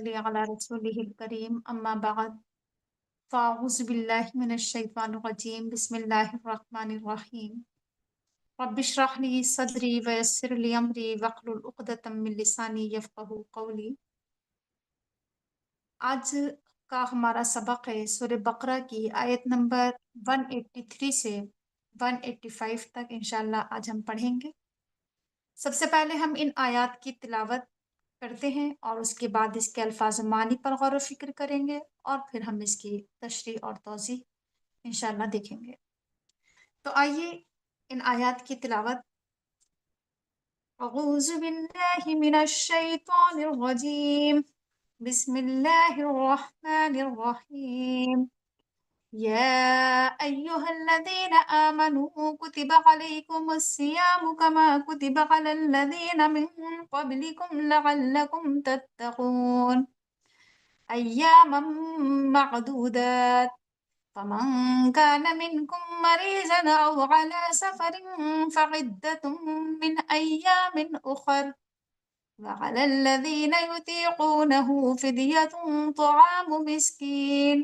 नसल्ली अला रसूलिहिल करीम अम्मा बाद फ़अऊज़ु बिल्लाहि मिनश शैतानिर रजीम बिस्मिल्लाहिर रहमानिर रहीम रब्बिश्रह ली सदरी व यस्सिर ली अमरी वहलुल उक़दतम मिन लिसानी यफ़क़हू क़ौली। आज का हमारा सबक है सूरह बकरा की आयत नंबर 183 से 185 तक इंशाअल्लाह आज हम पढ़ेंगे। सबसे पहले हम इन आयात की तिलावत करते हैं और उसके बाद इसके अल्फाज मानी पर गौर व फिक्र करेंगे और फिर हम इसकी तशरीह और तौज़ीह इंशाअल्लाह देखेंगे। तो आइए इन आयात की तिलावत। अऊज़ु बिल्लाहि मिनश शैतानिर रजीम बिस्मिल्लाहिर रहमानिर रहीम या अय्युहल्लज़ीना आमनू कुतिबा अलैकुमुस सियामु कमा कुतिबा अलल लज़ीना मिन क़ब्लिकुम लअल्लकुम तत्तक़ून अय्यामम मअदूदात फमन कान मिनकुम मरीज़न औ अला सफरिन फ़इद्दतुम मिन अय्यामिन उख़र वअलल लज़ीना युतीक़ूनहु फ़िदयतुन तआमु मिस्कीन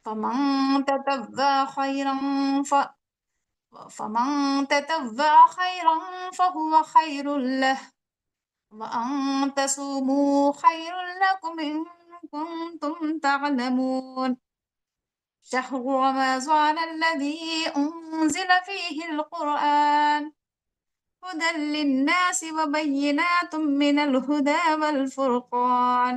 फमन ततव्वा खैरन फहुव खैरुल लह वअन तसूमू खैरुल लकुम इन कुंतुम तअलमून शहर रमज़ान अल्लज़ी उन्ज़िल फ़ीहिल क़ुरआन हुदल लिन्नासि व बय्यिनातुम मिनल हुदा वल फ़ुरक़ान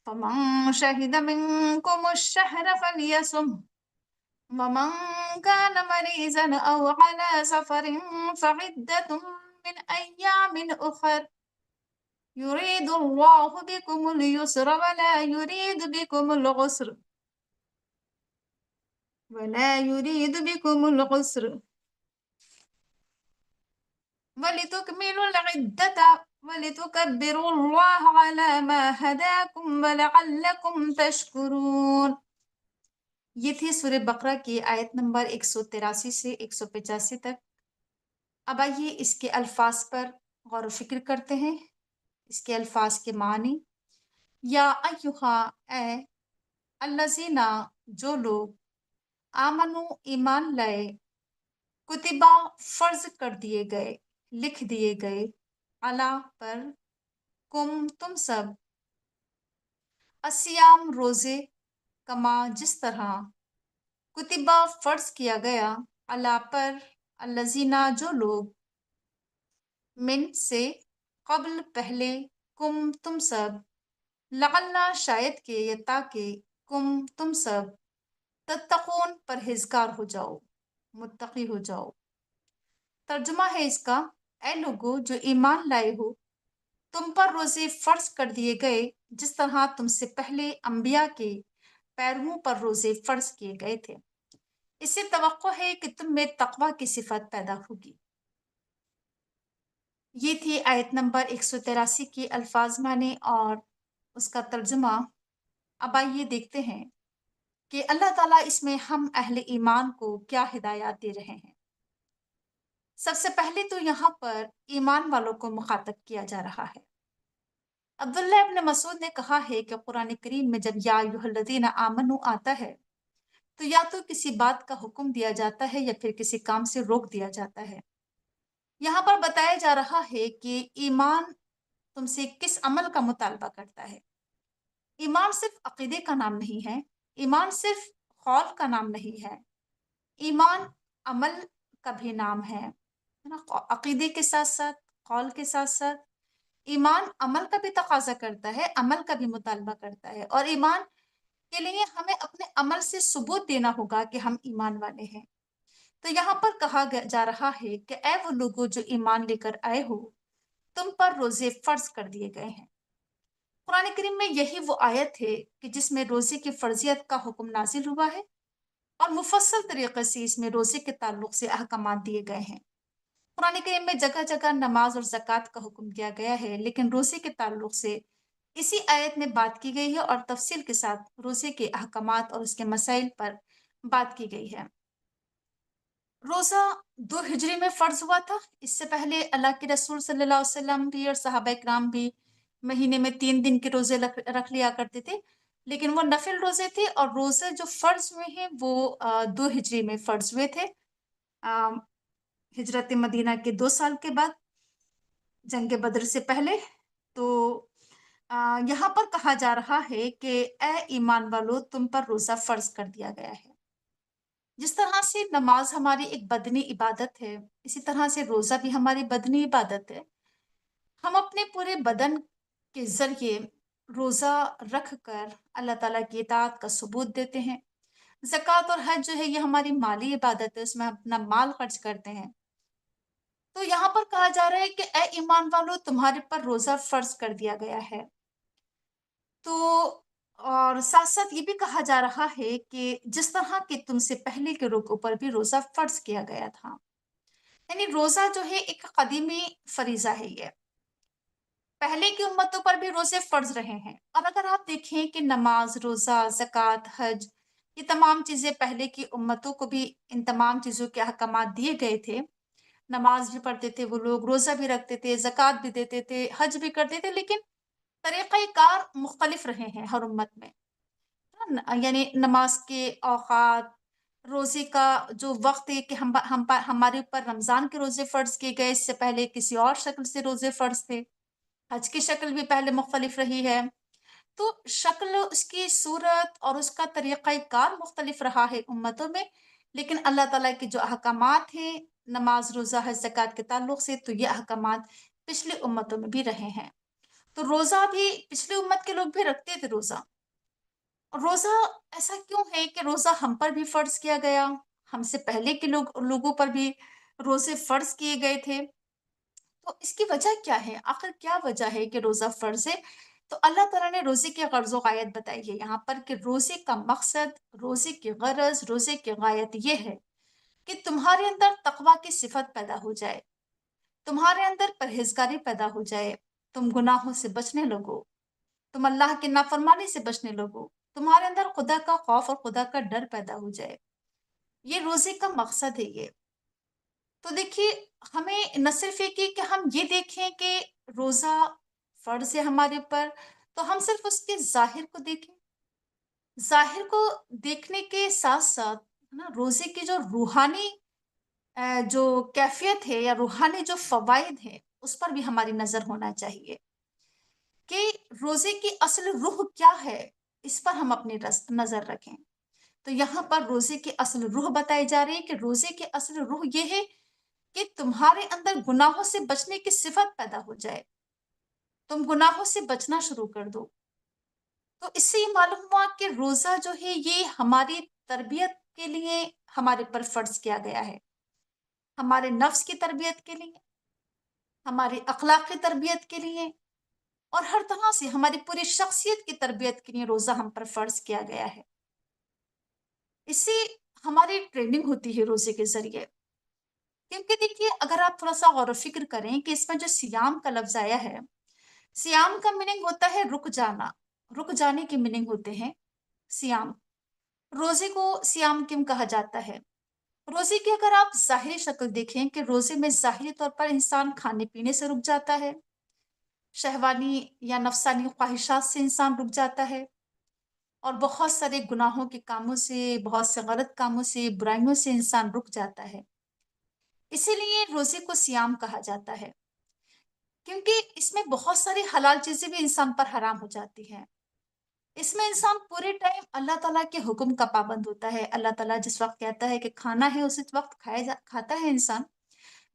फमन शहिद मिनकुमुश शहर फ़लयसुमहु वमन कान मरीज़न औ अला सफरिन फ़इद्दतुम मिन अय्यामिन उख़र युरीदुल्लाहु बिकुमुल युस्र वला युरीदु बिकुमुल उस्र वलितुकमिलुल इद्दत वलितुकब्बिरुल्लाह अला मा हदाकुम वलअल्लकुम तशकुरून। ये थी सूरह बकरा की आयत नंबर 183 से 185 तक। अब आइए इसके अल्फाज पर गौर व फिक्र करते हैं, इसके अल्फाज के मानी। या अय्युहा ए अल्लज़ीना जो लोग आमनु ईमान लाए कुतिबा फर्ज कर दिए गए, लिख दिए गए, अला पर, कुम तुम सब, असियाम रोजे, कमा जिस तरह, कुतिबा फर्ज किया गया, अला पर, अल्लज़ीना जो लोग, मिन से, कब्ल पहले, कुम तुम सब, लअल्ला शायद के या ताकि, कुम तुम सब, तत्तकून परहेजगार हो जाओ, मुत्तकी हो जाओ। तर्जुमा है इसका, ऐ लोगो जो ईमान लाए हो, तुम पर रोजे फर्ज कर दिए गए जिस तरह तुमसे पहले अंबिया के पैरुओं पर रोजे फर्ज किए गए थे। इससे तवक्को है कि तुम में तकवा की सिफत पैदा होगी। ये थी आयत नंबर 183 के अल्फाज माने और उसका तर्जुमा। अब आइए देखते हैं कि अल्लाह ताला इसमें हम अहले ईमान को क्या हिदायत दे रहे हैं। सबसे पहले तो यहाँ पर ईमान वालों को मुखातब किया जा रहा है। अब्दुल्लाह इब्न मसूद ने कहा है कि कुरान करीम में जब या अय्युहल्लज़ीना आमनू आता है तो या तो किसी बात का हुक्म दिया जाता है या फिर किसी काम से रोक दिया जाता है। यहाँ पर बताया जा रहा है कि ईमान तुमसे किस अमल का मुतालबा करता है। ईमान सिर्फ अकीदे का नाम नहीं है, ईमान सिर्फ कौल का नाम नहीं है, ईमान अमल का भी नाम है ना। अकीदे के साथ साथ, कौल के साथ साथ ईमान अमल का भी तकाजा करता है, अमल का भी मुतालबा करता है और ईमान के लिए हमें अपने अमल से सबूत देना होगा कि हम ईमान वाले हैं। तो यहाँ पर कहा जा रहा है कि ऐ वो लोगों जो ईमान लेकर आए हो, तुम पर रोजे फर्ज कर दिए गए हैं। कुरान करीम में यही वो आयत है कि जिसमें रोजे की फर्जियत का हुक्म नाजिल हुआ है और मुफस्सल तरीके से इसमें रोजे के ताल्लुक से अहकामात दिए गए हैं। कुरान करीम में जगह जगह नमाज और ज़कात का हुक्म दिया गया है, लेकिन रोजे के ताल्लुक से इसी आयत में बात की गई है और तफसील के साथ रोजे के अहकामात और उसके मसाइल पर बात की गई है। रोज़ा 2 हिजरी में फ़र्ज़ हुआ था। इससे पहले अल्लाह के रसूल सल्लल्लाहु अलैहि वसल्लम भी और सहाबा इकराम भी महीने में 3 दिन के रोज़े रख रख लिया करते थे। लेकिन वो नफ़िल रोज़े थे और रोज़े जो फ़र्ज़ हुए हैं वो 2 हिजरी में फ़र्ज़ हुए थे। अ, हिजरत मदीना के 2 साल के बाद, जंग बद्र से पहले। तो यहाँ पर कहा जा रहा है कि ए ईमान वालों, तुम पर रोज़ा फ़र्ज़ कर दिया गया है। जिस तरह से नमाज़ हमारी एक बदनी इबादत है, इसी तरह से रोज़ा भी हमारी बदनी इबादत है। हम अपने पूरे बदन के ज़रिए रोज़ा रख कर अल्लाह ताला की इताअत का सबूत देते हैं। ज़कात और हज जो है ये हमारी माली इबादत है, उसमें हम अपना माल खर्च करते हैं। तो यहाँ पर कहा जा रहा है कि ए ईमान वालों, तुम्हारे पर रोज़ा फ़र्ज़ कर दिया गया है। तो और साथ-साथ ये भी कहा जा रहा है कि जिस तरह के तुमसे पहले के लोगों पर भी रोज़ा फ़र्ज़ किया गया था। यानी रोज़ा जो है एक कदीमी फ़रीज़ा है ये। पहले की उम्मतों पर भी रोज़े फ़र्ज़ रहे हैं। और अगर आप देखें कि नमाज़, रोज़ा, ज़कात, हज, ये तमाम चीज़ें पहले की उम्मतों को भी इन तमाम चीज़ों के अहकामात दिए गए थे। नमाज़ भी पढ़ते थे वो लोग, रोज़ा भी रखते थे, ज़कात भी देते थे, हज भी करते थे, लेकिन तरीक़े-कार मुख़्तलिफ़ रहे हैं हर उम्मत में। यानी नमाज के औकात, रोज़े का जो वक़्त है कि हमारे ऊपर रमज़ान के रोज़े फ़र्ज़ किए गए, इससे पहले किसी और शक्ल से रोज़े फ़र्ज़ थे। हज की शक्ल भी पहले मुख़्तलिफ़ रही है। तो शक्ल, उसकी सूरत और उसका तरीक़ा-ए-कार मुख़्तलिफ़ रहा है उम्मतों में, लेकिन अल्लाह ताला के जो अहकामात हैं, नमाज़, रोज़ा, हज, ज़कात के ताल्लुक से, तो ये अहकामात पिछली उम्मतों में भी रहे हैं। तो रोज़ा भी पिछली उम्मत के लोग भी रखते थे रोज़ा। रोज़ा ऐसा क्यों है कि रोज़ा हम पर भी फ़र्ज़ किया गया? हमसे पहले के लोगों पर भी रोज़े फ़र्ज़ किए गए थे। तो इसकी वजह क्या है? आखिर क्या वजह है कि रोज़ा फ़र्ज़ है? तो अल्लाह ताला ने रोज़े की ग़र्ज़ व ग़ायत बताई है यहाँ पर कि रोज़े का मक़सद, रोज़े की ग़रज़, रोज़े की ग़ायत ये है कि तुम्हारे अंदर तक़वा की सिफ़त पैदा हो जाए, तुम्हारे अंदर परहेज़गारी पैदा हो जाए, तुम गुनाहों से बचने लगो। तुम अल्लाह की नाफ़रमानी से बचने लगो, तुम्हारे अंदर खुदा का खौफ और खुदा का डर पैदा हो जाए। ये रोज़े का मकसद है ये। तो देखिए, हमें न सिर्फ़ ये कि हम ये देखें कि रोज़ा फ़र्ज़ है हमारे ऊपर, तो हम सिर्फ़ उसके ज़ाहिर को देखें। ज़ाहिर को देखने के साथ-साथ, है ना, रोज़े की जो रूहानी जो कैफ़ियत है या रूहानी जो फ़वाइद हैं, उस पर भी हमारी नज़र होना चाहिए। कि रोज़े की असल रूह क्या है, इस पर हम अपनी नज़र रखें। तो यहाँ पर रोज़े की असल रूह बताई जा रही है कि रोज़े की असल रूह ये है कि तुम्हारे अंदर गुनाहों से बचने की सिफ़त पैदा हो जाए। तुम गुनाहों से बचना शुरू कर दो। तो इससे ये मालूम हुआ कि रोज़ा जो है ये हमारी तरबियत के लिए हमारे पर फ़र्ज़ किया गया है। हमारे नफ्स की तरबियत के लिए, हमारी अख़लाक़ी तरबियत के लिए और हर तरह से हमारी पूरी शख्सियत की तरबियत के लिए रोज़ा हम पर फ़र्ज़ किया गया है। इससे हमारी ट्रेनिंग होती है रोज़े के ज़रिए। क्योंकि देखिए, अगर आप थोड़ा-सा गौर व फ़िक्र करें कि इसमें जो सियाम का लफ़्ज़ आया है, सियाम का मीनिंग होता है रुक जाना, रुक जाने के मीनिंग होते हैं सियाम। रोज़े को सियाम क्यों कहा जाता है? रोज़े की अगर आप ज़ाहिरी शक्ल देखें कि रोज़े में ज़ाहिरी तौर पर इंसान खाने-पीने से रुक जाता है, शहवानी या नफ़्सानी ख़्वाहिशात से इंसान रुक जाता है और बहुत सारे गुनाहों के कामों से, बहुत से गलत कामों से, बुराइयों से इंसान रुक जाता है। इसीलिए रोज़े को सियाम कहा जाता है, क्योंकि इसमें बहुत सारी हलाल चीज़ें भी इंसान पर हराम हो जाती हैं। इसमें इंसान पूरे टाइम अल्लाह ताला के हुक्म का पाबंद होता है। अल्लाह ताला जिस वक़्त कहता है कि खाना है, उसी वक़्त खाता है इंसान।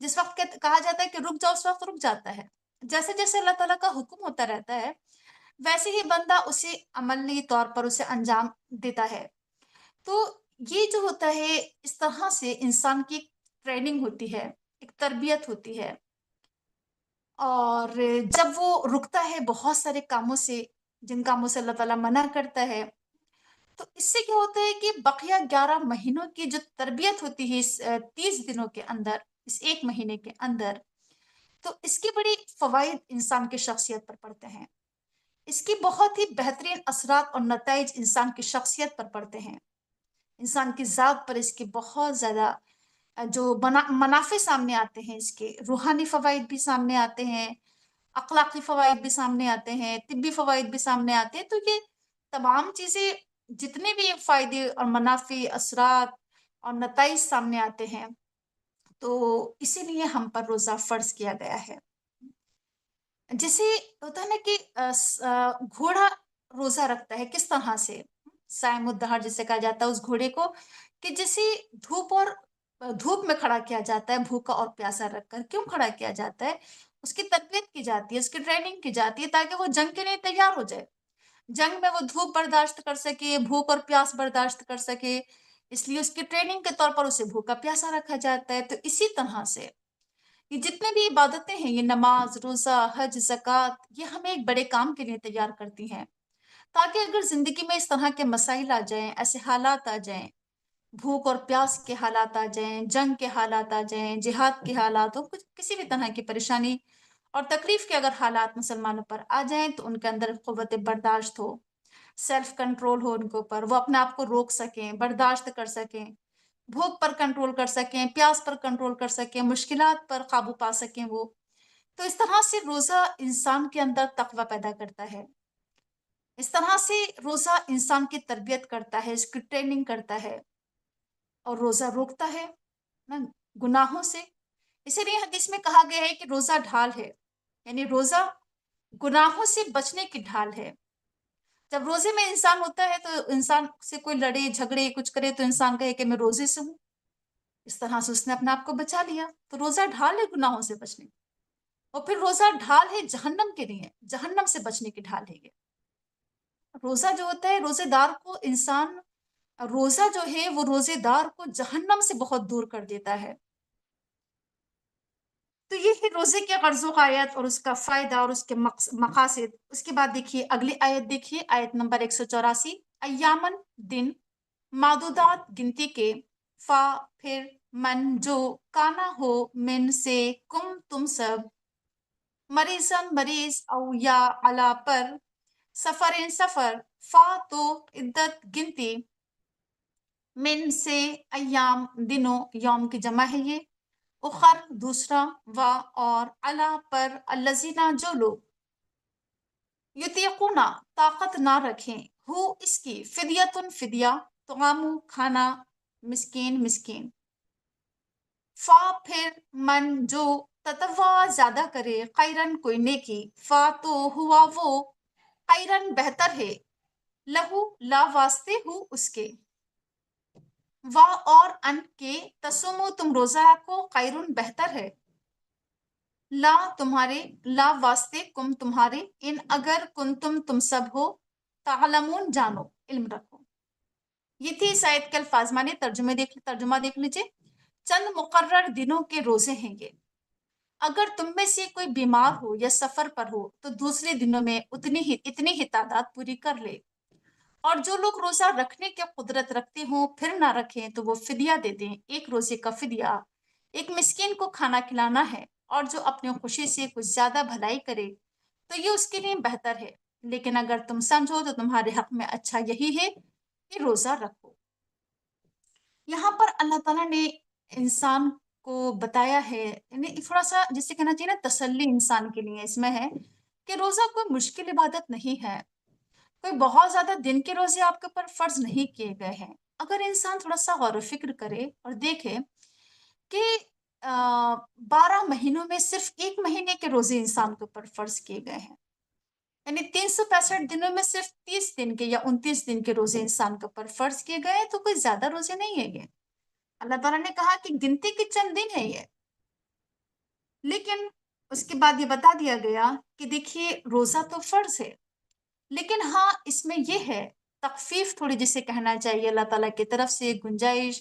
जिस वक़्त कहा जाता है कि रुक जाओ, उस वक़्त रुक जाता है। जैसे-जैसे अल्लाह ताला का हुक्म होता रहता है, वैसे ही बंदा उसे अमली तौर पर उसे अंजाम देता है। तो ये जो होता है, इस तरह से इंसान की ट्रेनिंग होती है, एक तरबियत होती है और जब वो रुकता है बहुत सारे कामों से, जिन कामों से अल्लाह ताला मना करता है, तो इससे क्या होता है कि बक़िया 11 महीनों की जो तरबियत होती है इस 30 दिनों के अंदर, इस 1 महीने के अंदर, तो इसके बड़ी फ़वाइद इंसान की शख्सियत पर पड़ते हैं। इसकी बहुत ही बेहतरीन असरात और नताइज इंसान की शख्सियत पर पड़ते हैं। इंसान की ज़ात पर इसके बहुत ज़्यादा जो मुनाफ़े सामने आते हैं इसके, रूहानी फ़वाइद भी सामने आते हैं अखलाकी फ़वाइद भी सामने आते हैं, तिब्बी फ़वाइद भी सामने आते हैं। तो ये तमाम चीज़ें, जितने भी फ़ायदे और मुनाफ़ी, असरात और नताइज सामने आते हैं, तो इसीलिए हम पर रोज़ा फ़र्ज़ किया गया है। जैसे होता है ना कि घोड़ा रोज़ा रखता है किस तरह से? साइम उद-दहर जिसे कहा जाता है उस घोड़े को, कि जैसे धूप में खड़ा किया जाता है भूखा और प्यासा रखकर। क्यों खड़ा किया जाता है? उसकी तरबियत की जाती है, उसकी ट्रेनिंग की जाती है ताकि वो जंग के लिए तैयार हो जाए। जंग में वो धूप बर्दाश्त कर सके, भूख और प्यास बर्दाश्त कर सके, इसलिए उसकी ट्रेनिंग के तौर पर उसे भूखा प्यासा रखा जाता है। तो इसी तरह से ये जितने भी इबादतें हैं, ये नमाज, रोज़ा, हज, ज़कात, ये हमें एक बड़े काम के लिए तैयार करती हैं, ताकि अगर ज़िंदगी में इस तरह के मसाइल आ जाएँ, ऐसे हालात आ जाएँ, भूख और प्यास के हालात आ जाएँ, जंग के हालात आ जाएँ, जिहाद के हालात हो, कुछ किसी भी तरह की परेशानी और तकलीफ़ के अगर हालात मुसलमानों पर आ जाएँ, तो उनके अंदर क़ुव्वत बर्दाश्त हो, सेल्फ़ कंट्रोल हो उनके ऊपर, वो अपने आप को रोक सकें, बर्दाश्त कर सकें, भूख पर कंट्रोल कर सकें, प्यास पर कंट्रोल कर सकें, मुश्किलात पर काबू पा सकें वो। तो इस तरह से रोज़ा इंसान के अंदर तक़वा पैदा करता है। इस तरह से रोज़ा इंसान की तरबियत करता है, इसकी ट्रेनिंग करता है और रोज़ा रोकता है ना गुनाहों से। इसीलिए हदीस में कहा गया है कि रोज़ा ढाल है, यानी रोज़ा गुनाहों से बचने की ढाल है। जब रोज़े में इंसान होता है तो इंसान से कोई लड़े, झगड़े, कुछ करे तो इंसान कहे कि मैं रोज़े से हूँ। इस तरह से उसने अपने आप को बचा लिया। तो रोज़ा ढाल है गुनाहों से बचने की। और फिर रोज़ा ढाल है जहन्नम के लिए, जहन्नम से बचने की ढाल है ये। रोज़ा जो होता है रोज़ेदार को इंसान रोज़ा जो है वो रोज़ेदार को जहन्नम से बहुत दूर कर देता है। तो ये है रोज़े के ग़र्ज़ ग़ायत और उसका फ़ायदा और उसके मक़ासिद। उसके बाद देखिए अगली आयत देखिए, आयत नंबर 184, अय्यामन दिन, मादूदात गिनती के, फ़ा फिर मन जो, काना हो, मिन से, कुम तुम सब, मरीज़न मरीज़ औ या अला पर, सफ़रिन सफ़र, फ़ा तो इद्दत गिनती, मिन से अय्याम दिनों, यौम की जमा है ये, उखर दूसरा, व और, अला पर, अल्लज़ीना जो लोग, युतीकुना ताकत ना रखें, हु इसकी, फ़िदियतुन फ़िदिया, तुआमु खाना, मिस्कीन मिस्कीन, फ़ा फिर मन जो, ततव्वा ज़्यादा करे, खैरन कोई नेकी, फ़ा तो हुआ वो, खैरन बेहतर है, लहू ला वास्ते हु उसके, वा और अन के, तसुमु तुम रोज़ा रखो, खैरुन बेहतर है, ला तुम्हारे, ला वास्ते, कुम तुम्हारे, इन अगर कुंतुम तुम सब हो, तालमून जानो, इल्म रखो। ये थी इस आयत के अल्फाज माने, तर्जुमा देख लीजिए। चंद मुकर्रर दिनों के रोजे हैं ये। अगर तुम में से कोई बीमार हो या सफर पर हो तो दूसरे दिनों में इतनी ही तादाद पूरी कर ले। और जो लोग रोजा रखने की कुदरत रखते हो फिर ना रखें तो वो फिदिया दे दें। एक रोजे का फिदिया एक मिस्किन को खाना खिलाना है। और जो अपनी खुशी से कुछ ज्यादा भलाई करे तो ये उसके लिए बेहतर है। लेकिन अगर तुम समझो तो तुम्हारे हक में अच्छा यही है कि रोजा रखो। यहाँ पर अल्लाह ताला ने इंसान को बताया है, यानी थोड़ा सा जिसे कहना चाहिए ना तसल्ली इंसान के लिए इसमें है कि रोजा कोई मुश्किल इबादत नहीं है। कोई बहुत ज्यादा दिन के रोजे आपके ऊपर फर्ज नहीं किए गए हैं। अगर इंसान थोड़ा सा गौर फिक्र करे और देखे कि 12 महीनों में सिर्फ एक महीने के रोजे इंसान के ऊपर फर्ज किए गए हैं, यानी 365 दिनों में सिर्फ 30 दिन के या 29 दिन के रोजे इंसान के ऊपर फर्ज किए गए हैं। तो कोई ज्यादा रोजे नहीं है ये। अल्लाह ताला ने कहा कि गिनती के चंद दिन है ये। लेकिन उसके बाद ये बता दिया गया कि देखिए रोजा तो फर्ज है, लेकिन हाँ इसमें ये है तखफीफ थोड़ी जिसे कहना चाहिए अल्लाह ताला की तरफ से गुंजाइश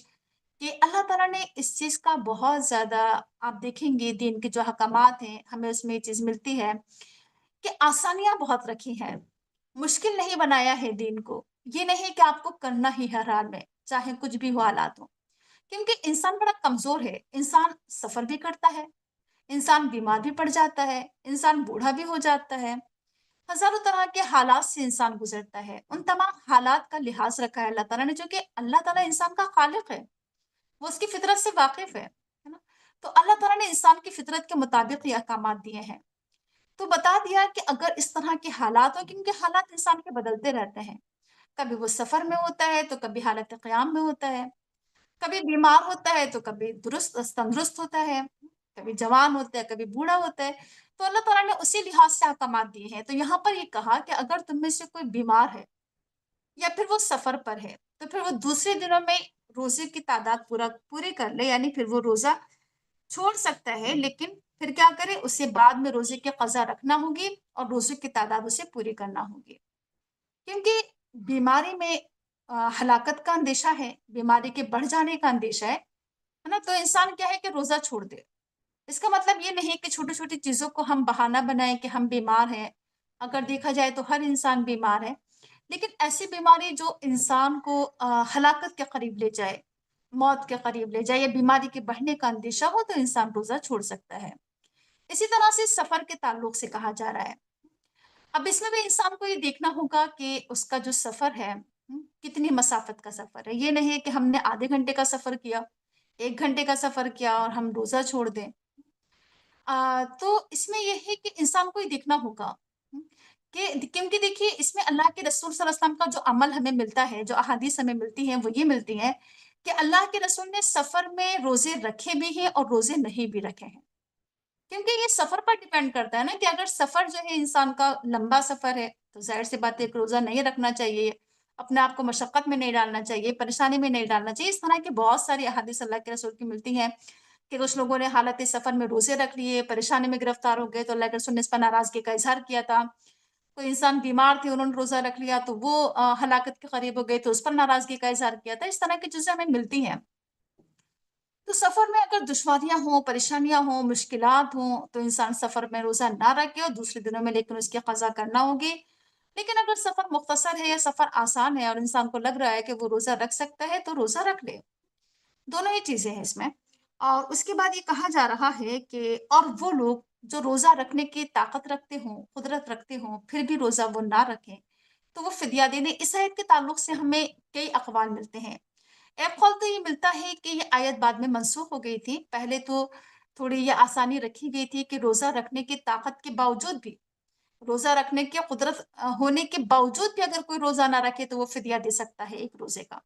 कि अल्लाह ताला ने इस चीज का बहुत ज्यादा, आप देखेंगे दीन के जो हकामात हैं हमें उसमें ये चीज मिलती है कि आसानियां बहुत रखी हैं। मुश्किल नहीं बनाया है दीन को। ये नहीं कि आपको करना ही हर हाल में चाहे कुछ भी हो हालात हो। क्योंकि इंसान बड़ा कमजोर है। इंसान सफर भी करता है, इंसान बीमार भी पड़ जाता है, इंसान बूढ़ा भी हो जाता है, हजारों तरह के हालात से इंसान गुजरता है। उन तमाम हालात का लिहाज रखा है अल्लाह ताला ने, जो कि अल्लाह ताला इंसान का खालिक है, वो उसकी फितरत से वाकिफ है ना। तो अल्लाह ताला ने इंसान की फितरत के मुताबिक ये अहकामात दिए हैं। तो बता दिया कि अगर इस तरह के हालात हो, क्योंकि हालात इंसान के बदलते रहते हैं। कभी वो सफ़र में होता है, तो कभी हालत क़याम में होता है। कभी बीमार होता है, तो कभी तंदुरुस्त होता है। कभी जवान होता है, कभी बूढ़ा होता है। तो अल्लाह ताला ने उसी लिहाज से अहकामात दिए हैं। तो यहाँ पर ये कहा कि अगर तुम में से कोई बीमार है या फिर वो सफ़र पर है, तो फिर वो दूसरे दिनों में रोज़े की तादाद पूरी कर ले, यानी फिर वो रोज़ा छोड़ सकता है, लेकिन फिर क्या करे, उसे बाद में रोज़े की क़ज़ा रखना होगी और रोज़े की तादाद उसे पूरी करना होगी। क्योंकि बीमारी में हलाकत का अंदेशा है, बीमारी के बढ़ जाने का अंदेशा है ना? तो इंसान क्या है कि रोज़ा छोड़ दे। इसका मतलब ये नहीं कि छोटी-छोटी चीज़ों को हम बहाना बनाएँ कि हम बीमार हैं। अगर देखा जाए तो हर इंसान बीमार है, लेकिन ऐसी बीमारी जो इंसान को हलाकत के करीब ले जाए, मौत के करीब ले जाए या बीमारी के बढ़ने का अंदेशा हो, तो इंसान रोज़ा छोड़ सकता है। इसी तरह से सफ़र के ताल्लुक से कहा जा रहा है। अब इसमें भी इंसान को ये देखना होगा कि उसका जो सफ़र है, कितनी मसाफ़त का सफ़र है। ये नहीं है कि हमने आधे घंटे का सफ़र किया, 1 घंटे का सफ़र किया और हम रोज़ा छोड़ दें। तो इसमें ये है कि इंसान को ये देखना होगा, हुँ, कि क्योंकि देखिए इसमें अल्लाह के रसूल सल्लल्लाहु अलैहि वसल्लम का जो अमल हमें मिलता है, जो अहादीस हमें मिलती हैं, वो ये मिलती हैं कि अल्लाह के रसूल ने सफ़र में रोज़े रखे भी हैं और रोज़े नहीं भी रखे हैं। क्योंकि ये सफ़र पर डिपेंड करता है ना कि अगर सफ़र जो है इंसान का लंबा सफ़र है, तो ज़ाहिर-सी बात है एक रोज़ा नहीं रखना चाहिए, अपने आप को मशक्कत में नहीं डालना चाहिए, परेशानी में नहीं डालना चाहिए। इस तरह की बहुत सारी अहादीस अल्लाह के रसूल की मिलती हैं कि कुछ लोगों ने हालत सफ़र में रोज़े रख लिए, परेशानी में गिरफ्तार हो गए, तो अल्लाह के रसूल ने इस पर नाराज़गी का इज़हार किया था। कोई इंसान बीमार थे, उन्होंने रोज़ा रख लिया, तो वो हलाकत के करीब हो गए, तो उस पर नाराज़गी का इज़हार किया था। इस तरह की चीज़ें हमें मिलती हैं। तो सफ़र में अगर दुश्वारियाँ हों, परेशानियाँ हों, मुश्किलात हों, तो इंसान सफ़र में रोज़ा ना रखे और दूसरे दिनों में लेकिन उसकी क़ज़ा करना होगी। लेकिन अगर सफ़र मुख़्तसर है या सफ़र आसान है और इंसान को लग रहा है कि वो रोज़ा रख सकता है, तो रोज़ा रख ले। दोनों ही चीज़ें हैं इसमें। और उसके बाद ये कहा जा रहा है कि और वो लोग जो रोज़ा रखने की ताकत रखते हों, कुदरत रखते हों, फिर भी रोज़ा वो ना रखें, तो वो फ़िदया दे दें। इस आयत के ताल्लुक से हमें कई अक़वाल मिलते हैं। एक कौल तो ये मिलता है कि ये आयत बाद में मनसूख हो गई थी। पहले तो थोड़ी ये आसानी रखी गई थी कि रोज़ा रखने की ताकत के बावजूद भी, रोज़ा रखने की कुदरत होने के बावजूद भी अगर कोई रोज़ा ना रखे, तो वो फ़िदया दे सकता है 1 रोज़े का।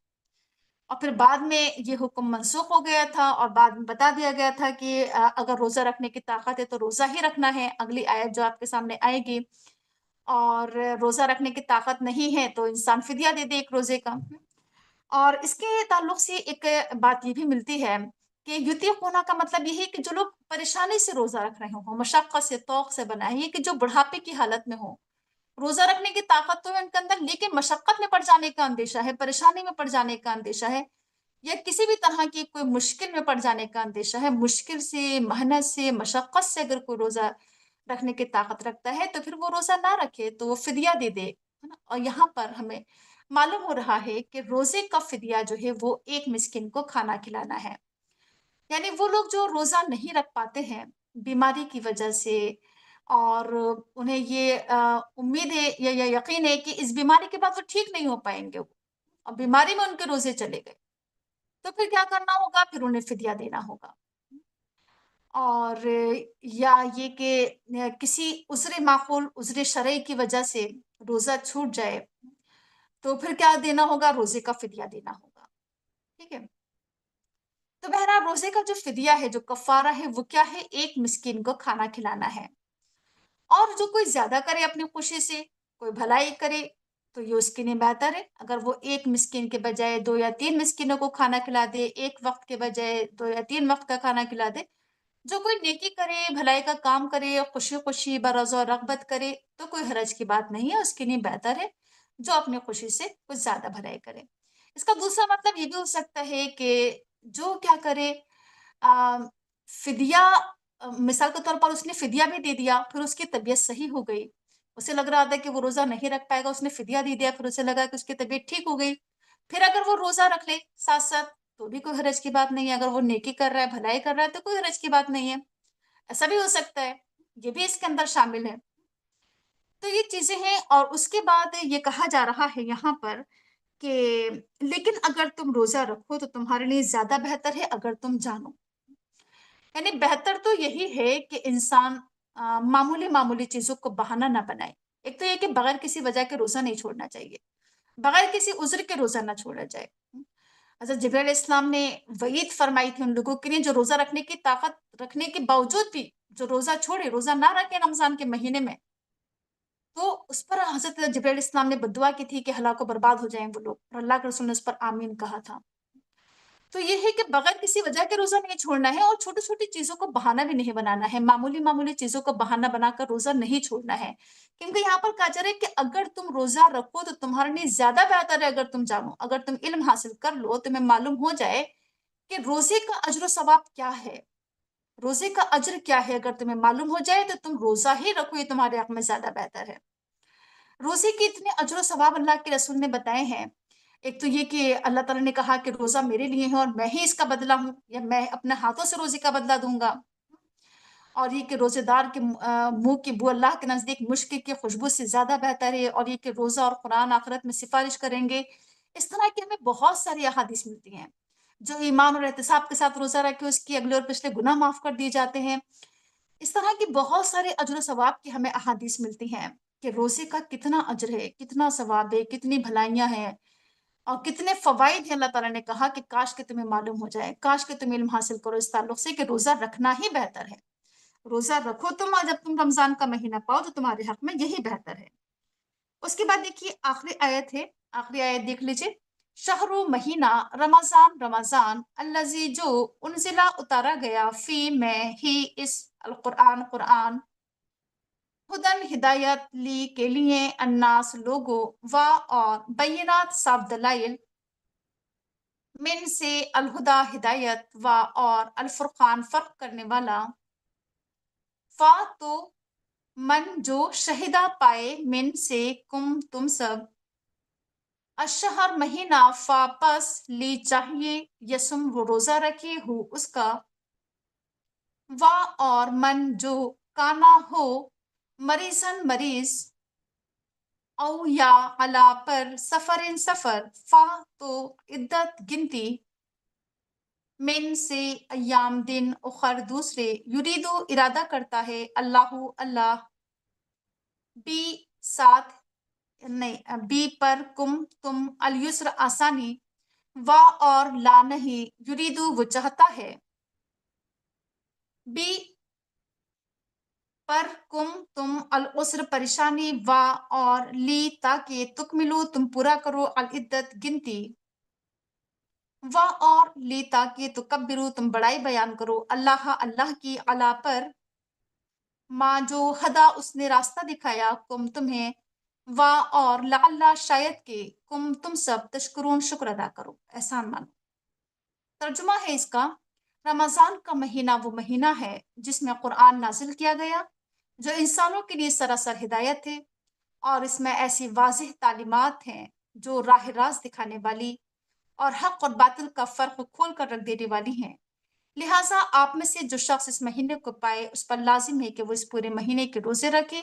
और फिर बाद में ये हुक्म मनसूख हो गया था और बाद में बता दिया गया था कि अगर रोज़ा रखने की ताकत है तो रोज़ा ही रखना है। अगली आयत जो आपके सामने आएगी, और रोज़ा रखने की ताकत नहीं है तो इंसान फ़िदया दे दे 1 रोज़े का। और इसके ताल्लुक से एक बात ये भी मिलती है कि युतीक़ होना का मतलब ये है कि जो लोग परेशानी से रोज़ा रख रहे हों, मशक्क़त से, तौक़ से बना है, ये कि जो बुढ़ापे की हालत में हों, रोज़ा रखने की ताकत तो है उनके अंदर, लेकिन मशक्क़त में पड़ जाने का अंदेशा है, परेशानी में पड़ जाने का अंदेशा है, या किसी भी तरह की कोई मुश्किल में पड़ जाने का अंदेशा है। मुश्किल से, मेहनत से, मशक्क़त से अगर कोई रोज़ा रखने की ताकत रखता है, तो फिर वो रोज़ा ना रखे, तो वो फ़िदया दे दे, है ना? और यहाँ पर हमें मालूम हो रहा है कि रोज़े का फ़िदया जो है वो एक मिस्किन को खाना खिलाना है। यानी वो लोग जो रोज़ा नहीं रख पाते हैं, बीमारी की वजह से, और उन्हें ये उम्मीद है या यकीन है कि इस बीमारी के बाद वो ठीक नहीं हो पाएँगे वो, और बीमारी में उनके रोज़े चले गए। तो फिर क्या करना होगा? फिर उन्हें फ़िदया देना होगा। और या ये कि किसी उज़्र माक़ूल, उज़्र शरई की वजह से रोज़ा छूट जाए, तो फिर क्या देना होगा? रोज़े का फ़िदया देना होगा। ठीक है? तो बहरहाल रोज़े का जो फ़िदया है, जो कफ़ारा है, वो क्या है? एक मिस्कीन को खाना खिलाना है। और जो कोई ज़्यादा करे अपनी खुशी से, कोई भलाई करे, तो ये उसके लिए बेहतर है। अगर वो 1 मिस्कीन के बजाय 2 या 3 मिस्कीनों को खाना खिला दे, 1 वक़्त के बजाय 2 या 3 वक़्त का खाना खिला दे, जो कोई नेकी करे, भलाई का काम करे, खुशी-खुशी बरज़ा रग़बत करे, तो कोई हरज की बात नहीं है, उसके लिए बेहतर है, जो अपनी खुशी से कुछ ज़्यादा भलाई करे। इसका दूसरा मतलब ये भी हो सकता है कि जो क्या करे, अ, फ़िदिया, मिसाल के तौर पर उसने फ़िदिया भी दे दिया, फिर उसकी तबीयत सही हो गई। उसे लग रहा था कि वो रोज़ा नहीं रख पाएगा, उसने फ़िदिया दे दिया, फिर उसे लगा कि उसकी तबीयत ठीक हो गई। फिर अगर वो रोज़ा रख ले साथ-साथ, तो भी कोई हरज की बात नहीं है। अगर वो नेकी कर रहा है, भलाई कर रहा है, तो कोई हरज की बात नहीं है। ऐसा भी हो सकता है, ये भी इसके अंदर शामिल है। तो ये चीज़ें हैं, और उसके बाद ये कहा जा रहा है यहाँ पर कि लेकिन अगर तुम रोज़ा रखो तो तुम्हारे लिए ज़्यादा बेहतर है अगर तुम जानो। यानी बेहतर तो यही है कि इंसान मामूली मामूली चीजों को बहाना ना बनाए। एक तो ये कि बगैर किसी वजह के रोजा नहीं छोड़ना चाहिए, बगैर किसी उज्र के रोजा ना छोड़ा जाए। हज़रत जिब्राइल इस्लाम ने वईद फरमाई थी उन लोगों के लिए जो रोजा रखने की ताकत रखने के बावजूद भी जो रोजा छोड़े, रोजा ना रखे रमजान के महीने में, तो उस पर हज़रत जिब्राइल इस्लाम ने बद्दुआ की थी कि हलाको बर्बाद हो जाएँ वो लोग, और अल्लाह के रसूल ने उस पर आमीन कहा था। तो ये है कि बगैर किसी वजह के रोज़ा नहीं छोड़ना है और छोटी-छोटी चीज़ों को बहाना भी नहीं बनाना है, मामूली-मामूली चीज़ों को बहाना बनाकर रोज़ा नहीं छोड़ना है। क्योंकि यहाँ पर कहा जा रहा है कि अगर तुम रोज़ा रखो तो तुम्हारे लिए ज़्यादा बेहतर है, अगर तुम जानो, अगर तुम इल्म हासिल कर लो, तुम्हें मालूम हो जाए कि रोज़े का अज्र व सवाब क्या है, रोज़े का अज्र क्या है, अगर तुम्हें मालूम हो जाए तो तुम रोज़ा ही रखो, ये तुम्हारे हक में ज़्यादा बेहतर है। रोज़े के इतने अज्र व सवाब अल्लाह के रसूल ने बताए हैं। एक तो ये कि अल्लाह ताला ने कहा कि रोज़ा मेरे लिए है और मैं ही इसका बदला हूँ, या मैं अपने हाथों से रोज़े का बदला दूँगा। और ये कि रोज़ेदार के मुँह की बू अल्लाह के नज़दीक मुश्क की खुशबू से ज़्यादा बेहतर है, और ये कि रोज़ा और कुरान आखिरत में सिफ़ारिश करेंगे। इस तरह की हमें बहुत सारी अहादीस मिलती हैं। जो ईमान और एहतिसाब के साथ रोज़ा रखे उसके अगले और पिछले गुनाह माफ़ कर दिए जाते हैं। इस तरह की बहुत सारे अज्र सवाब की हमें अहादीस मिलती हैं कि रोज़े का कितना अज्र है, कितना सवाब है, कितनी भलाइयाँ हैं और कितने फ़वाइद हैं। अल्लाह ताला ने कहा कि काश कि तुम्हें मालूम हो जाए, काश कि तुम इल्म हासिल करो इस ताल्लुक से कि रोज़ा रखना ही बेहतर है। रोज़ा रखो तुम, और जब तुम रमज़ान का महीना पाओ तो तुम्हारे हक में यही बेहतर है। उसके बाद देखिए आखिरी आयत है, आखिरी आयत देख लीजिए। शहरु महीना रमज़ान, रमज़ान अल्लज़ी जो उनज़िला उतारा गया फ़ी में ही इस अल-कुरआन, कुरआन हुदन हिदायत ली के लिए अन्नास लोगों व और बैयिनात साफ दलाइल मिन से अलहुदा हिदायत व और अल-फुरक़ान फ़र्क करने वाला फ़ा तो मन जो शहिदा पाए मिन से कुम तुम सब अशहर महीना वापस ली चाहिए यसुम वो रोजा रखे हो उसका वा और मन जो काना हो मरीजन मरीज औ या अला पर सफरिन सफर फा तो इद्दत गिनती मिन से अयाम दिन उखर दूसरे युरीदो इरादा करता है अल्लाह अल्लाह बी साथ नहीं बी पर कुम तुम अल युस्र आसानी वा और ला नहीं युरीदु वो चाहता है बी पर कुम तुम अल उस्र परेशानी वा और ली ताकि तुकमिलू तुम पूरा करो अल इद्दत गिनती वा और ली ताकि तुकब्बिरू तुम बड़ाई बयान करो अल्लाह अल्लाह की अला पर माँ जो हदा उसने रास्ता दिखाया कुम तुम्हें वा और लअल्ला शायद के कुम तुम सब तशकुरून शुक्र अदा करो, एहसान मानो। तर्जुमा है इसका, रमज़ान का महीना वो महीना है जिसमें कुरान नाजिल किया गया, जो इंसानों के लिए सरासर हिदायत है, और इसमें ऐसी वाज़ेह तालीमात हैं जो राह रास्त दिखाने वाली और हक और बातिल का फ़र्क खोल कर रख देने वाली हैं। लिहाजा आप में से जो शख्स इस महीने को पाए उस पर लाजिम है कि वो इस पूरे महीने के रोज़े रखे,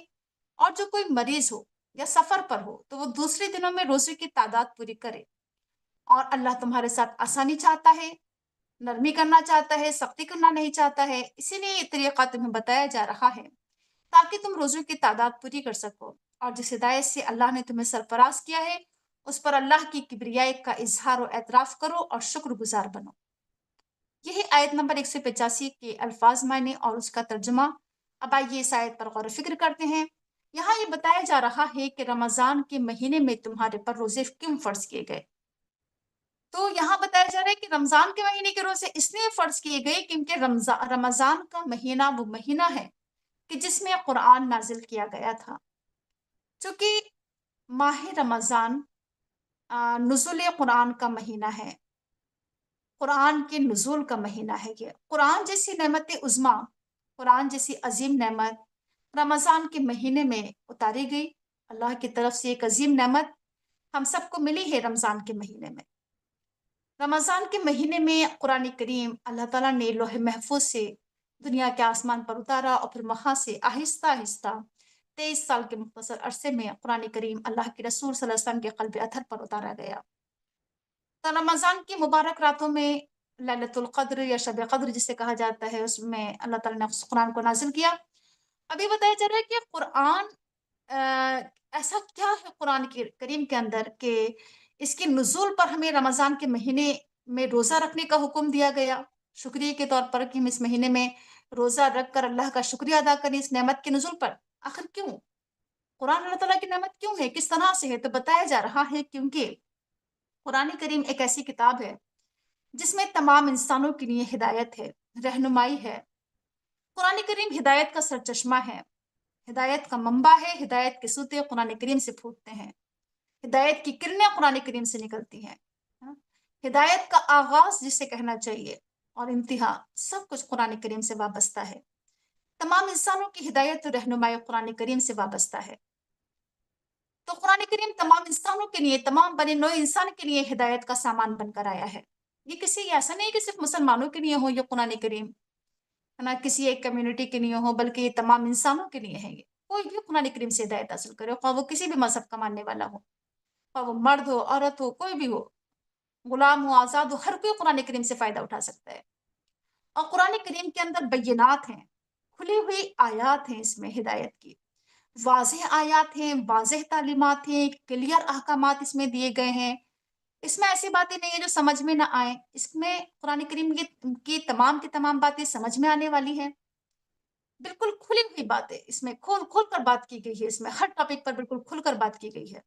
और जो कोई मरीज़ हो या सफ़र पर हो तो वो दूसरे दिनों में रोज़े की तादाद पूरी करे। और अल्लाह तुम्हारे साथ आसानी चाहता है, नरमी करना चाहता है, सख्ती करना नहीं चाहता है। इसीलिए ये तरीक़ा तुम्हें बताया जा रहा है ताकि तुम रोज़ों की तादाद पूरी कर सको, और जिस हिदायत से अल्लाह ने तुम्हें सरफराज किया है उस पर अल्लाह की किब्रियाई का इज़हार और एतराफ़ करो और शुक्रगुज़ार बनो। यही आयत नंबर 185 के अल्फाज मायने और उसका तर्जुमा। अब आइए इस आयत पर गौर फ़िक्र करते हैं। यहाँ ये बताया जा रहा है कि रमज़ान के महीने में तुम्हारे पर रोज़े क्यों फ़र्ज़ किए गए। तो यहाँ बताया जा रहा है कि रमज़ान के महीने के रोज़े इसलिए फ़र्ज़ किए गए क्योंकि रमज़ान का महीना वो महीना है कि जिसमें कुरान नाज़िल किया गया था। चूँकि माह रमज़ान नुज़ुल कुरान का महीना है, कुरान के नुज़ूल का महीना है ये। कुरान जैसी नेमत उज़्मा, कुरान जैसी अज़ीम नेमत रमज़ान के महीने में उतारी गई। अल्लाह की तरफ से एक अज़ीम नेमत हम सबको मिली है रमज़ान के महीने में। रमज़ान के महीने में कुरान करीम अल्लाह ताला ने लौह महफूज से दुनिया के आसमान पर उतारा, और फिर वहाँ से आहिस्ता आहिस्ता 23 साल के मुख्तसर अरसे में कुरान करीम अल्लाह के रसूल सल्लल्लाहु अलैहि वसल्लम के क़ल्ब अतहर पर उतारा गया। तो रमज़ान की मुबारक रातों में लैलतुल क़द्र या शब क़द्र जिसे कहा जाता है, उसमें अल्लाह ताला ने उस कुरान को नाज़िल किया। अभी बताया जा रहा है कि कुरान ऐसा क्या है कुरान के करीम के अंदर कि इसके नुज़ूल पर हमें रमज़ान के महीने में रोज़ा रखने का हुक्म दिया गया, शुक्रिया के तौर पर कि हम इस महीने में रोज़ा रख कर अल्लाह का शुक्रिया अदा करें इस नेमत के नुज़ूल पर। आखिर क्यों? कुरान अल्लाह ताला की नेमत क्यों है? किस तरह से है? तो बताया जा रहा है क्योंकि कुरान करीम एक ऐसी किताब है, जिसमें तमाम इंसानों के लिए हिदायत है, रहनुमाई है। कुरान करीम हिदायत का सरचश्मा है, हिदायत का मंबा है, हिदायत के सूते कुरान करीम से फूटते हैं, हिदायत की किरणें कुरान करीम से निकलती हैं। हाँ? हिदायत का आगाज़ जिसे कहना चाहिए और इंतहा सब कुछ कुरान करीम से वाबस्ता है। तमाम इंसानों की हिदायत और रहनुमाई कुरान करीम से वाबस्ता है। तो कुरान करीम तमाम इंसानों के लिए, तमाम बने नौए इंसान के लिए हिदायत का सामान बनकर आया है। ये किसी ऐसा नहीं है कि सिर्फ़ मुसलमानों के लिए हो ये कुरान करीम, है ना? किसी एक कम्युनिटी के लिए हो, बल्कि ये तमाम इंसानों के लिए है ये। कोई भी कुरान करीम से हिदायत हासिल करे, ख़्वाह वो किसी भी मज़हब का मानने वाला हो, ख़्वाह वो मर्द हो, औरत हो, कोई भी हो, गुलाम हो, आज़ाद हो, हर कोई कुरान करीम से फ़ायदा उठा सकता है। और कुरान करीम के अंदर बय्यनात हैं, खुली हुई आयात हैं इसमें हिदायत की। वाज़ेह आयात हैं, वाज़ेह तालीमात हैं, क्लियर अहकामात इसमें दिए गए हैं। इसमें ऐसी बातें नहीं है जो समझ में ना आएँ। इसमें कुरान करीम की तमाम की तमाम बातें समझ में आने वाली हैं। बिल्कुल खुली हुई बातें इसमें खोल-खोल कर बात की गई है इसमें, हर टॉपिक पर बिल्कुल खुलकर बात की गई है।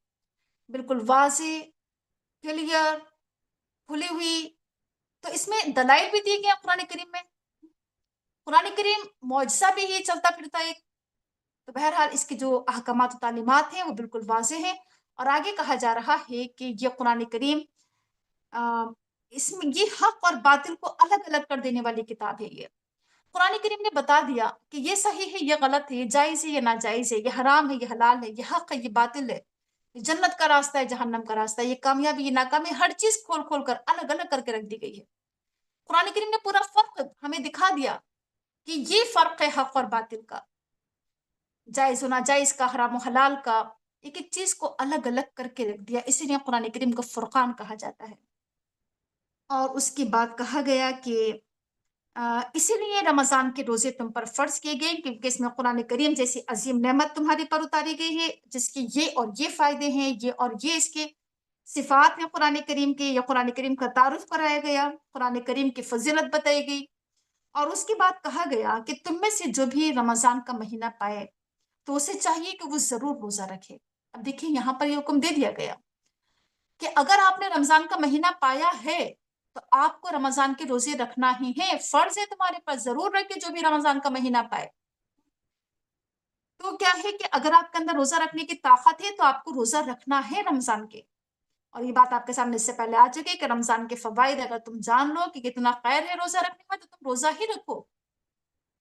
बिल्कुल वाज़ेह, क्लियर, खुली हुई। तो इसमें दलाइल भी दिए गए हैं कुरान करीम में। कुरान करीम मौजज़ा भी है चलता-फिरता एक। तो बहरहाल इसके जो अहकामात और तालीमात हैं वो बिल्कुल वाज़ेह हैं और आगे कहा जा रहा है कि ये कुरान करीम अ, इसमें ये हक़ और बातिल को अलग-अलग कर देने वाली किताब है ये। कुरान करीम ने बता दिया कि ये सही है, ये गलत है, ये जायज़ है, ये नाजायज़ है, ये हराम है, ये हलाल है, ये हक़ है, ये बातिल है, ये जन्नत का रास्ता है, जहन्नम का रास्ता है, ये कामयाबी, ये नाकामी, हर चीज़ खोल-खोल कर अलग-अलग करके रख दी गई है। कुरान करीम ने पूरा फ़र्क हमें दिखा दिया कि ये फ़र्क है हक़ और बातिल का, जायज़ और नाजायज़ का, हराम और हलाल का, एक-एक चीज़ को अलग-अलग करके रख दिया, इसीलिए कुरान करीम को फ़ुरक़ान कहा जाता है। और उसके बाद कहा गया कि इसीलिए रमज़ान के रोज़े तुम पर फ़र्ज़ किए गए क्योंकि इसमें कुरान करीम जैसी अज़ीम नेमत तुम्हारे पर उतारी गई है, जिसके ये और ये फ़ायदे हैं, ये और ये इसके सिफ़ात हैं कुरान करीम के, या कुरान करीम का तारुफ़ कराया गया, कुरान करीम की फ़ज़ीलत बताई गई और उसके बाद कहा गया कि तुम में से जो भी रमज़ान का महीना पाए, तो उसे चाहिए कि वो ज़रूर रोज़ा रखे। अब देखिए यहाँ पर ये हुक्म दे दिया गया कि अगर आपने रमज़ान का महीना पाया है, तो आपको रमज़ान के रोज़े रखना ही है, फ़र्ज़ है तुम्हारे पर, ज़रूर रखे जो भी रमज़ान का महीना पाए। तो क्या है कि अगर आपके अंदर रोज़ा रखने की ताकत है, तो आपको रोज़ा रखना है रमज़ान के। और ये बात आपके सामने इससे पहले आ चुकी है कि रमज़ान के फ़वाइद अगर तुम जान लो कि कितना ख़ैर है रोज़ा रखने में, तो तुम रोज़ा ही रखो।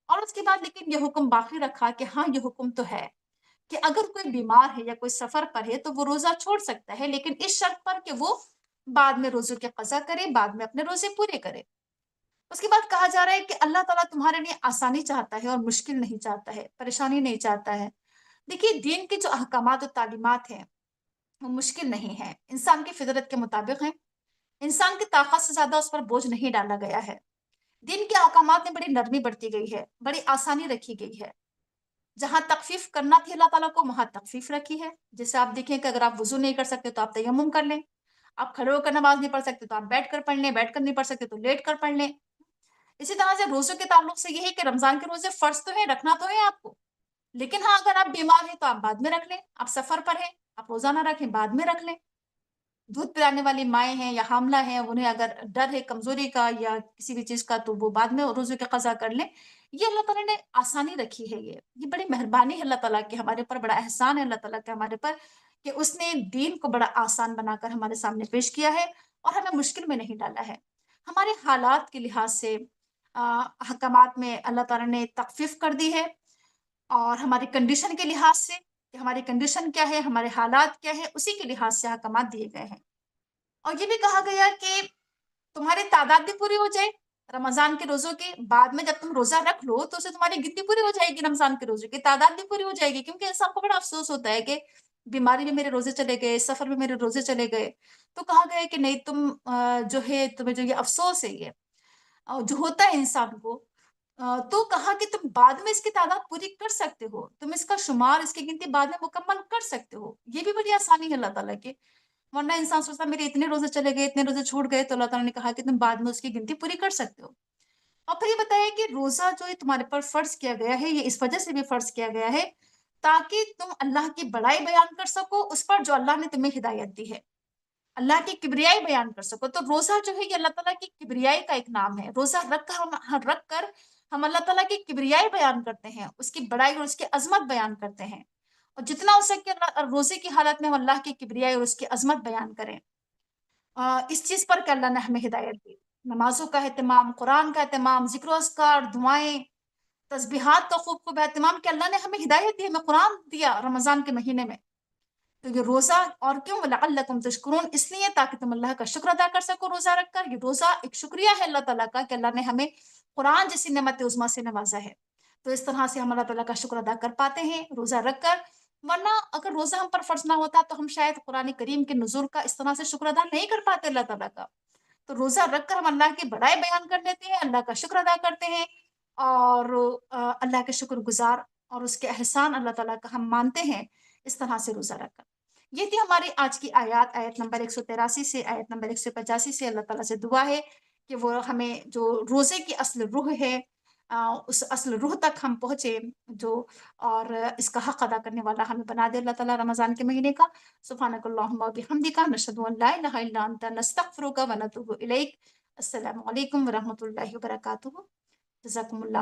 और उसके बाद लेकिन ये हुक्म बाकी रखा कि हाँ, ये हुक्म तो है कि अगर कोई बीमार है या कोई सफ़र पर है, तो वो रोज़ा छोड़ सकता है, लेकिन इस शर्त पर कि वो बाद में रोज़ों की क़ज़ा करे, बाद में अपने रोज़े पूरे करे। उसके बाद कहा जा रहा है कि अल्लाह ताला तुम्हारे लिए आसानी चाहता है और मुश्किल नहीं चाहता है, परेशानी नहीं चाहता है। देखिए, दीन के जो अहकामात और तालीमात हैं, वो मुश्किल नहीं हैं, इंसान की फ़ितरत के मुताबिक हैं। इंसान की ताकत से ज़्यादा उस पर बोझ नहीं डाला गया है। दीन के अहकामात में बड़ी नरमी बरती गई है, बड़ी आसानी रखी गई है। जहाँ तख़फ़ीफ़ करना थी अल्लाह ताला को, वहाँ तख़फ़ीफ़ रखी है। जैसे आप देखें कि अगर आप वुज़ू नहीं कर सकते, तो आप तयम्मुम कर लें। आप खड़े होकर नमाज़ नहीं पढ़ सकते, तो आप बैठ कर पढ़ लें, बैठ कर नहीं पढ़ सकते, तो लेट कर पढ़ लें। इसी तरह से रोज़ों के ताल्लुक से ये है कि रमज़ान के रोज़े फ़र्ज़ तो हैं, रखना तो है आपको। लेकिन हाँ, अगर आप बीमार हैं, तो आप बाद में रख लें। आप सफ़र पर हैं, आप रोज़ा ना रखें, बाद में रख लें। दूध पिलाने वाली माएँ हैं या हामला हैं, उन्हें अगर डर है कमज़ोरी का या किसी भी चीज़ का, तो वो बाद में रोज़े की क़ज़ा कर लें। ये अल्लाह ताला ने आसानी रखी है ये। ये बड़ी मेहरबानी है अल्लाह ताला की हमारे ऊपर, बड़ा एहसान है अल्लाह ताला का हमारे पर कि उसने दीन को बड़ा आसान बनाकर हमारे सामने पेश किया है और हमें मुश्किल में नहीं डाला है। हमारे हालात के लिहाज़ से अहकामात में अल्लाह ताला ने तख़फ़ीफ़ कर दी है और हमारी कंडीशन के लिहाज़ से कि हमारी कंडीशन क्या है, हमारे हालात क्या हैं, उसी के लिहाज़ से अहकामात दिए गए हैं। और ये भी कहा गया कि तुम्हारी तादाद भी पूरी हो जाए रमज़ान के रोज़ों की, बाद में जब तुम रोज़ा रख लो, तो उससे तुम्हारी गिनती पूरी हो जाएगी रमज़ान के रोज़ों की, तादाद भी पूरी हो जाएगी क्योंकि इंसान को बड़ा अफ़सोस होता है कि बीमारी में मेरे रोज़े चले गए, सफ़र में मेरे रोज़े चले गए। तो कहा गया है कि नहीं, तुम जो है तुम्हें जो ये अफ़सोस है ये जो होता है इंसान को, तो कहा कि तुम बाद में इसकी तादाद पूरी कर सकते हो, तुम इसका शुमार, इसकी गिनती बाद में मुकम्मल कर सकते हो। ये भी बड़ी आसानी है अल्लाह ताला की। वरना इंसान सोचता है मेरे इतने रोज़े चले गए, इतने रोज़े छूट गए, तो अल्लाह ताला ने कहा कि तुम बाद में उसकी गिनती पूरी कर सकते हो। और फिर ये बताया कि रोज़ा जो ये तुम्हारे पर फ़र्ज़ किया गया है, ये इस वजह से भी फ़र्ज़ किया गया है, ताकि तुम अल्लाह की बड़ाई बयान कर सको उस पर जो अल्लाह ने तुम्हें हिदायत दी है। अल्लाह की किब्रियाई बयान कर सको। तो रोज़ा जो है ये अल्लाह ताला की किब्रियाई का एक नाम है। रोज़ा रख कर हम अल्लाह ताला की किब्रियाई बयान करते हैं, उसकी बड़ाई और उसकी अज़मत बयान करते हैं। और जितना हो सके रोज़े की हालत में हम अल्लाह की किब्रियाई और उसकी अज़मत बयान करें। इस चीज़ पर कि अल्लाह ने हमें हिदायत दी। नमाज़ों का एहतमाम, कुरान का एहतमाम, ज़िक्र-ओ-अज़कार, दुआएँ, तस्बीहात का खूब-खूब एहतमाम कि अल्लाह ने हमें हिदायत दी, हमें कुरान दिया रमज़ान के महीने में। तो ये रोज़ा और क्यों लअल्लकुम तशकुरून, इसलिए ताकि तुम अल्लाह का शुक्र अदा कर सको रोज़ा रखकर। ये रोज़ा एक शुक्रिया है अल्लाह ताला का कि अल्लाह ने हमें कुरान जैसी नेमत उज़्मा से नवाज़ा है। तो इस तरह से हम अल्लाह ताला का शुक्र अदा कर पाते हैं रोज़ा रखकर। वरना अगर रोज़ा हम पर फ़र्ज़ ना होता तो हम शायद कुरान करीम के नुज़ूल का इस तरह से शुक्र अदा नहीं कर पाते अल्लाह ताला का। तो रोज़ा रखकर हम अल्लाह की बड़ाई बयान कर लेते हैं, अल्लाह का शुक्र अदा करते हैं और अल्लाह के शुक्रगुज़ार और उसके एहसान अल्लाह ताला का हम मानते हैं, इस तरह से रोज़ा रखकर। ये थी हमारी आज की आयत, आयत नंबर 183 से आयत नंबर 185 से। अल्लाह ताला से दुआ है कि वो हमें जो रोज़े की असल रूह है, उस असल रूह तक हम पहुँचे जो, और इसका हक़ अदा करने वाला हमें बना दे अल्लाह ताला रमज़ान के महीने का। सुब्हानकल्लाहुम्मा व बिहम्दिका नशहदु अन ला इलाहा इल्ला अंता नस्तगफिरुका व नतूबु इलैक। अस्सलामु अलैकुम व रहमतुल्लाहि व बरकातुहू। जज़ाकुमुल्लाह